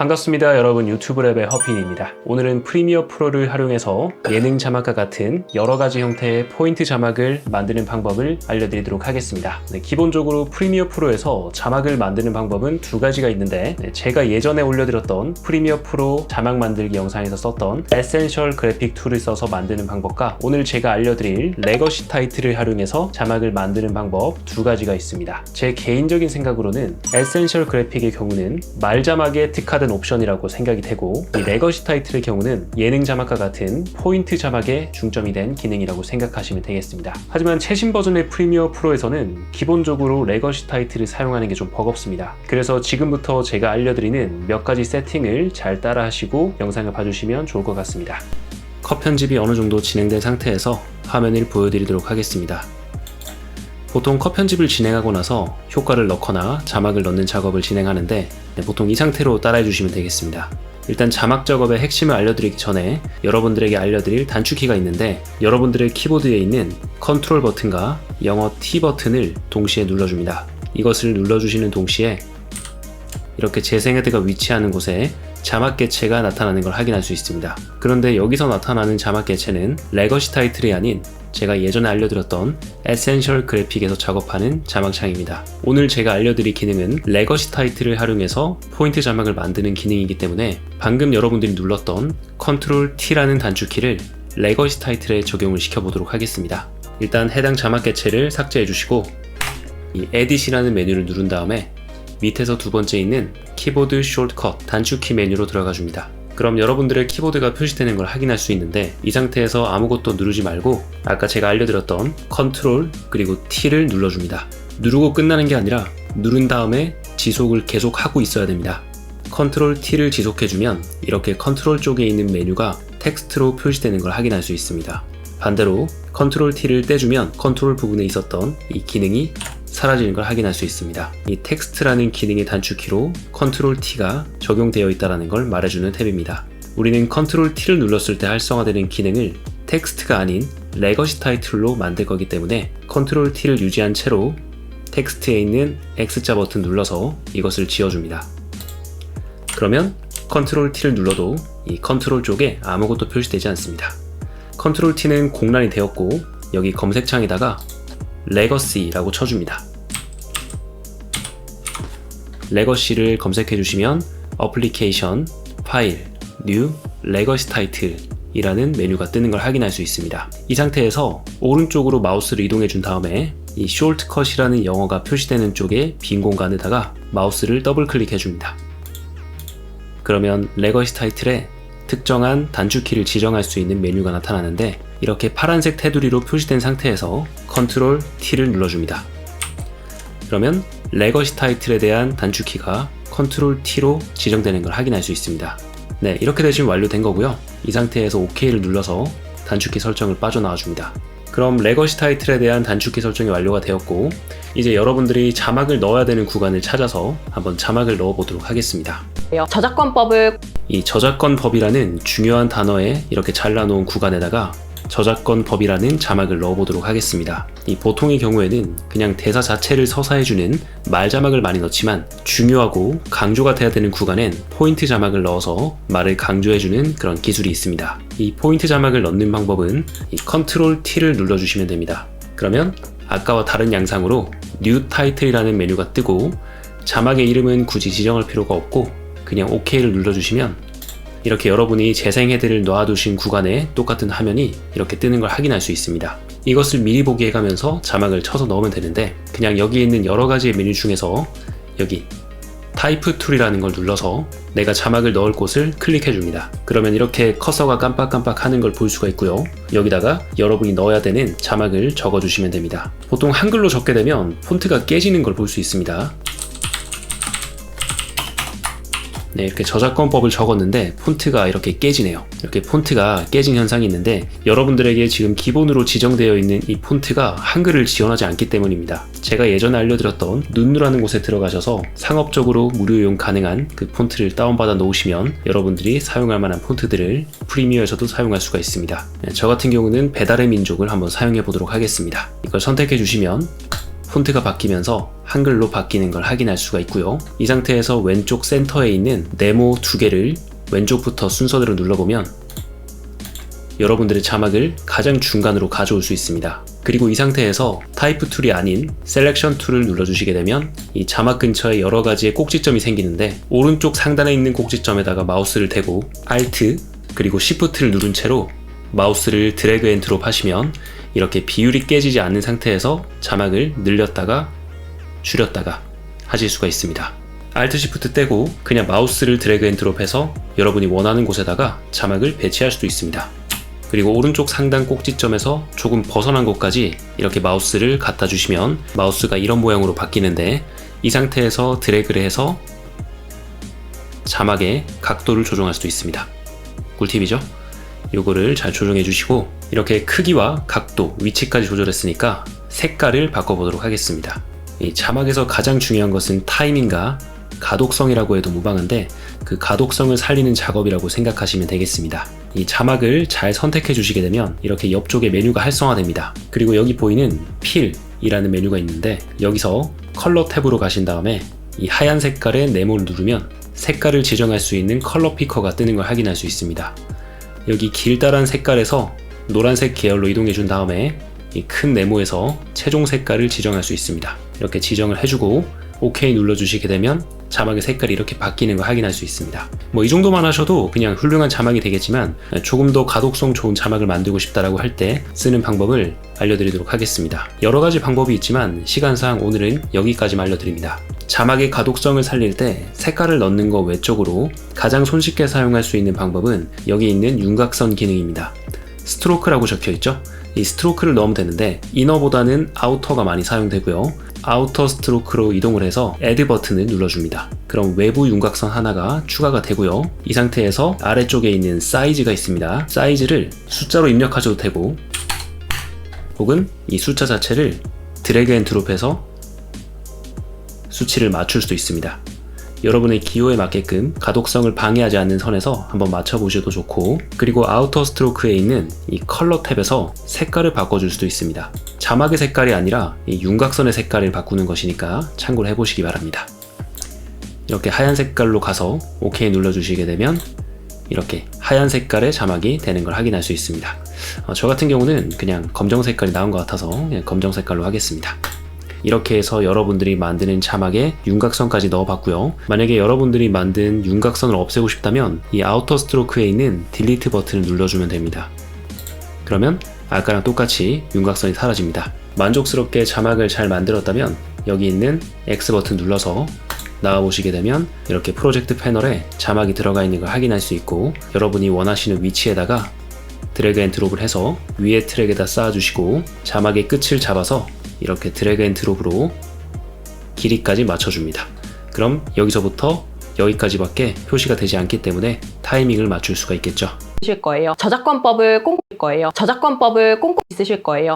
반갑습니다. 여러분, 유튜브 랩의 허핀입니다. 오늘은 프리미어 프로를 활용해서 예능 자막과 같은 여러 가지 형태의 포인트 자막을 만드는 방법을 알려드리도록 하겠습니다. 기본적으로 프리미어 프로에서 자막을 만드는 방법은 두 가지가 있는데, 제가 예전에 올려드렸던 프리미어 프로 자막 만들기 영상에서 썼던 에센셜 그래픽 툴을 써서 만드는 방법과 오늘 제가 알려드릴 레거시 타이틀을 활용해서 자막을 만드는 방법 두 가지가 있습니다. 제 개인적인 생각으로는 에센셜 그래픽의 경우는 말 자막에 특화된 옵션이라고 생각이 되고, 이 레거시 타이틀의 경우는 예능 자막과 같은 포인트 자막에 중점이 된 기능이라고 생각하시면 되겠습니다. 하지만 최신 버전의 프리미어 프로에서는 기본적으로 레거시 타이틀을 사용하는 게 좀 버겁습니다. 그래서 지금부터 제가 알려드리는 몇 가지 세팅을 잘 따라 하시고 영상을 봐주시면 좋을 것 같습니다. 컷 편집이 어느 정도 진행된 상태에서 화면을 보여드리도록 하겠습니다. 보통 컷 편집을 진행하고 나서 효과를 넣거나 자막을 넣는 작업을 진행하는데, 보통 이 상태로 따라해 주시면 되겠습니다. 일단 자막 작업의 핵심을 알려드리기 전에 여러분들에게 알려드릴 단축키가 있는데, 여러분들의 키보드에 있는 컨트롤 버튼과 영어 T 버튼을 동시에 눌러줍니다. 이것을 눌러주시는 동시에 이렇게 재생 헤드가 위치하는 곳에 자막 개체가 나타나는 걸 확인할 수 있습니다. 그런데 여기서 나타나는 자막 개체는 레거시 타이틀이 아닌 제가 예전에 알려드렸던 에센셜 그래픽에서 작업하는 자막창입니다. 오늘 제가 알려드릴 기능은 레거시 타이틀을 활용해서 포인트 자막을 만드는 기능이기 때문에 방금 여러분들이 눌렀던 컨트롤 T라는 단축키를 레거시 타이틀에 적용을 시켜보도록 하겠습니다. 일단 해당 자막 개체를 삭제해 주시고 이 에딧이라는 메뉴를 누른 다음에 밑에서 두 번째 있는 키보드 숏컷 단축키 메뉴로 들어가 줍니다. 그럼 여러분들의 키보드가 표시되는 걸 확인할 수 있는데, 이 상태에서 아무것도 누르지 말고 아까 제가 알려드렸던 컨트롤 그리고 T를 눌러줍니다. 누르고 끝나는 게 아니라 누른 다음에 지속을 계속 하고 있어야 됩니다. 컨트롤 T를 지속해주면 이렇게 컨트롤 쪽에 있는 메뉴가 텍스트로 표시되는 걸 확인할 수 있습니다. 반대로 컨트롤 T를 떼주면 컨트롤 부분에 있었던 이 기능이 사라지는 걸 확인할 수 있습니다. 이 텍스트라는 기능의 단축키로 컨트롤 T가 적용되어 있다는 걸 말해주는 탭입니다. 우리는 컨트롤 T를 눌렀을 때 활성화되는 기능을 텍스트가 아닌 레거시 타이틀로 만들 거기 때문에 컨트롤 T를 유지한 채로 텍스트에 있는 X자 버튼 눌러서 이것을 지워줍니다. 그러면 컨트롤 T를 눌러도 이 컨트롤 쪽에 아무것도 표시되지 않습니다. 컨트롤 T는 공란이 되었고, 여기 검색창에다가 레거시라고 쳐줍니다. 레거시를 검색해 주시면 어플리케이션, 파일, 뉴, 레거시 타이틀 이라는 메뉴가 뜨는 걸 확인할 수 있습니다. 이 상태에서 오른쪽으로 마우스를 이동해 준 다음에 이 숏컷이라는 영어가 표시되는 쪽에 빈 공간에다가 마우스를 더블 클릭해 줍니다. 그러면 레거시 타이틀에 특정한 단축키를 지정할 수 있는 메뉴가 나타나는데, 이렇게 파란색 테두리로 표시된 상태에서 컨트롤 T를 눌러줍니다. 그러면 레거시 타이틀에 대한 단축키가 컨트롤 T로 지정되는 걸 확인할 수 있습니다. 네, 이렇게 되시면 완료된 거고요. 이 상태에서 OK를 눌러서 단축키 설정을 빠져나와 줍니다. 그럼 레거시 타이틀에 대한 단축키 설정이 완료가 되었고, 이제 여러분들이 자막을 넣어야 되는 구간을 찾아서 한번 자막을 넣어 보도록 하겠습니다. 이 저작권법이라는 중요한 단어에 이렇게 잘라놓은 구간에다가 저작권법이라는 자막을 넣어보도록 하겠습니다. 이 보통의 경우에는 그냥 대사 자체를 서사해주는 말 자막을 많이 넣지만, 중요하고 강조가 돼야 되는 구간엔 포인트 자막을 넣어서 말을 강조해주는 그런 기술이 있습니다. 이 포인트 자막을 넣는 방법은 이 컨트롤 T를 눌러주시면 됩니다. 그러면 아까와 다른 양상으로 뉴 타이틀이라는 메뉴가 뜨고, 자막의 이름은 굳이 지정할 필요가 없고 그냥 OK를 눌러주시면 이렇게 여러분이 재생 헤드를 놔두신 구간에 똑같은 화면이 이렇게 뜨는 걸 확인할 수 있습니다. 이것을 미리 보기 해가면서 자막을 쳐서 넣으면 되는데, 그냥 여기 있는 여러 가지의 메뉴 중에서 여기 타이프 툴이라는 걸 눌러서 내가 자막을 넣을 곳을 클릭해 줍니다. 그러면 이렇게 커서가 깜빡깜빡 하는 걸 볼 수가 있고요. 여기다가 여러분이 넣어야 되는 자막을 적어 주시면 됩니다. 보통 한글로 적게 되면 폰트가 깨지는 걸 볼 수 있습니다. 네, 이렇게 저작권법을 적었는데 폰트가 이렇게 깨지네요. 이렇게 폰트가 깨진 현상이 있는데, 여러분들에게 지금 기본으로 지정되어 있는 이 폰트가 한글을 지원하지 않기 때문입니다. 제가 예전에 알려드렸던 눈누라는 곳에 들어가셔서 상업적으로 무료 이용 가능한 그 폰트를 다운받아 놓으시면 여러분들이 사용할 만한 폰트들을 프리미어에서도 사용할 수가 있습니다. 네, 저 같은 경우는 배달의 민족을 한번 사용해 보도록 하겠습니다. 이걸 선택해 주시면 폰트가 바뀌면서 한글로 바뀌는 걸 확인할 수가 있고요. 이 상태에서 왼쪽 센터에 있는 네모 두 개를 왼쪽부터 순서대로 눌러보면 여러분들의 자막을 가장 중간으로 가져올 수 있습니다. 그리고 이 상태에서 타이프 툴이 아닌 셀렉션 툴을 눌러주시게 되면 이 자막 근처에 여러 가지의 꼭지점이 생기는데 오른쪽 상단에 있는 꼭지점에다가 마우스를 대고 Alt 그리고 Shift를 누른 채로 마우스를 드래그 앤 드롭 하시면 이렇게 비율이 깨지지 않는 상태에서 자막을 늘렸다가 줄였다가 하실 수가 있습니다. Alt Shift 떼고 그냥 마우스를 드래그 앤 드롭해서 여러분이 원하는 곳에다가 자막을 배치할 수도 있습니다. 그리고 오른쪽 상단 꼭지점에서 조금 벗어난 곳까지 이렇게 마우스를 갖다 주시면 마우스가 이런 모양으로 바뀌는데 이 상태에서 드래그를 해서 자막의 각도를 조정할 수도 있습니다. 꿀팁이죠? 요거를 잘 조정해 주시고 이렇게 크기와 각도, 위치까지 조절했으니까 색깔을 바꿔보도록 하겠습니다. 이 자막에서 가장 중요한 것은 타이밍과 가독성이라고 해도 무방한데 그 가독성을 살리는 작업이라고 생각하시면 되겠습니다. 이 자막을 잘 선택해 주시게 되면 이렇게 옆쪽에 메뉴가 활성화됩니다. 그리고 여기 보이는 필이라는 메뉴가 있는데 여기서 컬러 탭으로 가신 다음에 이 하얀 색깔의 네모를 누르면 색깔을 지정할 수 있는 컬러 피커가 뜨는 걸 확인할 수 있습니다. 여기 길다란 색깔에서 노란색 계열로 이동해 준 다음에 이 큰 네모에서 최종 색깔을 지정할 수 있습니다. 이렇게 지정을 해주고 OK 눌러주시게 되면 자막의 색깔이 이렇게 바뀌는 걸 확인할 수 있습니다. 이 정도만 하셔도 그냥 훌륭한 자막이 되겠지만 조금 더 가독성 좋은 자막을 만들고 싶다라고 할 때 쓰는 방법을 알려드리도록 하겠습니다. 여러 가지 방법이 있지만 시간상 오늘은 여기까지만 알려드립니다. 자막의 가독성을 살릴 때 색깔을 넣는 거 외적으로 가장 손쉽게 사용할 수 있는 방법은 여기 있는 윤곽선 기능입니다. 스트로크라고 적혀있죠? 이 스트로크를 넣으면 되는데 이너보다는 아우터가 많이 사용되고요. 아우터 스트로크로 이동을 해서 Add 버튼을 눌러줍니다. 그럼 외부 윤곽선 하나가 추가가 되고요. 이 상태에서 아래쪽에 있는 사이즈가 있습니다. 사이즈를 숫자로 입력하셔도 되고 혹은 이 숫자 자체를 드래그 앤 드롭해서 수치를 맞출 수도 있습니다. 여러분의 기호에 맞게끔 가독성을 방해하지 않는 선에서 한번 맞춰보셔도 좋고 그리고 아우터 스트로크에 있는 이 컬러 탭에서 색깔을 바꿔줄 수도 있습니다. 자막의 색깔이 아니라 이 윤곽선의 색깔을 바꾸는 것이니까 참고를 해보시기 바랍니다. 이렇게 하얀 색깔로 가서 OK 눌러주시게 되면 이렇게 하얀 색깔의 자막이 되는 걸 확인할 수 있습니다. 저 같은 경우는 그냥 검정 색깔이 나온 것 같아서 그냥 검정 색깔로 하겠습니다. 이렇게 해서 여러분들이 만드는 자막에 윤곽선까지 넣어봤고요. 만약에 여러분들이 만든 윤곽선을 없애고 싶다면 이 아우터 스트로크에 있는 딜리트 버튼을 눌러주면 됩니다. 그러면 아까랑 똑같이 윤곽선이 사라집니다. 만족스럽게 자막을 잘 만들었다면 여기 있는 X 버튼 눌러서 나와보시게 되면 이렇게 프로젝트 패널에 자막이 들어가 있는 걸 확인할 수 있고 여러분이 원하시는 위치에다가 드래그 앤 드롭을 해서 위에 트랙에다 쌓아주시고 자막의 끝을 잡아서 이렇게 드래그 앤 드롭으로 길이까지 맞춰줍니다. 그럼 여기서부터 여기까지밖에 표시가 되지 않기 때문에 타이밍을 맞출 수가 있겠죠. 쓰실 거예요. 저작권법을 꼼꼼히 쓰실 거예요.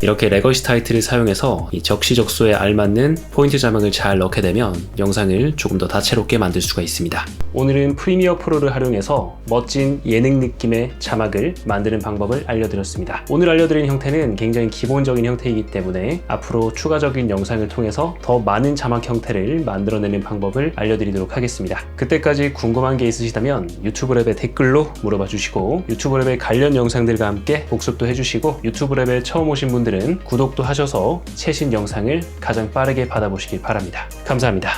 이렇게 레거시 타이틀을 사용해서 이 적시적소에 알맞는 포인트 자막을 잘 넣게 되면 영상을 조금 더 다채롭게 만들 수가 있습니다. 오늘은 프리미어 프로를 활용해서 멋진 예능 느낌의 자막을 만드는 방법을 알려드렸습니다. 오늘 알려드린 형태는 굉장히 기본적인 형태이기 때문에 앞으로 추가적인 영상을 통해서 더 많은 자막 형태를 만들어내는 방법을 알려드리도록 하겠습니다. 그때까지 궁금한 게 있으시다면 유튜브 랩에 댓글로 물어봐 주시고 유튜브 랩의 관련 영상들과 함께 복습도 해주시고 유튜브 랩에 처음 오신 분들은 구독도 하셔서 최신 영상을 가장 빠르게 받아보시길 바랍니다. 감사합니다.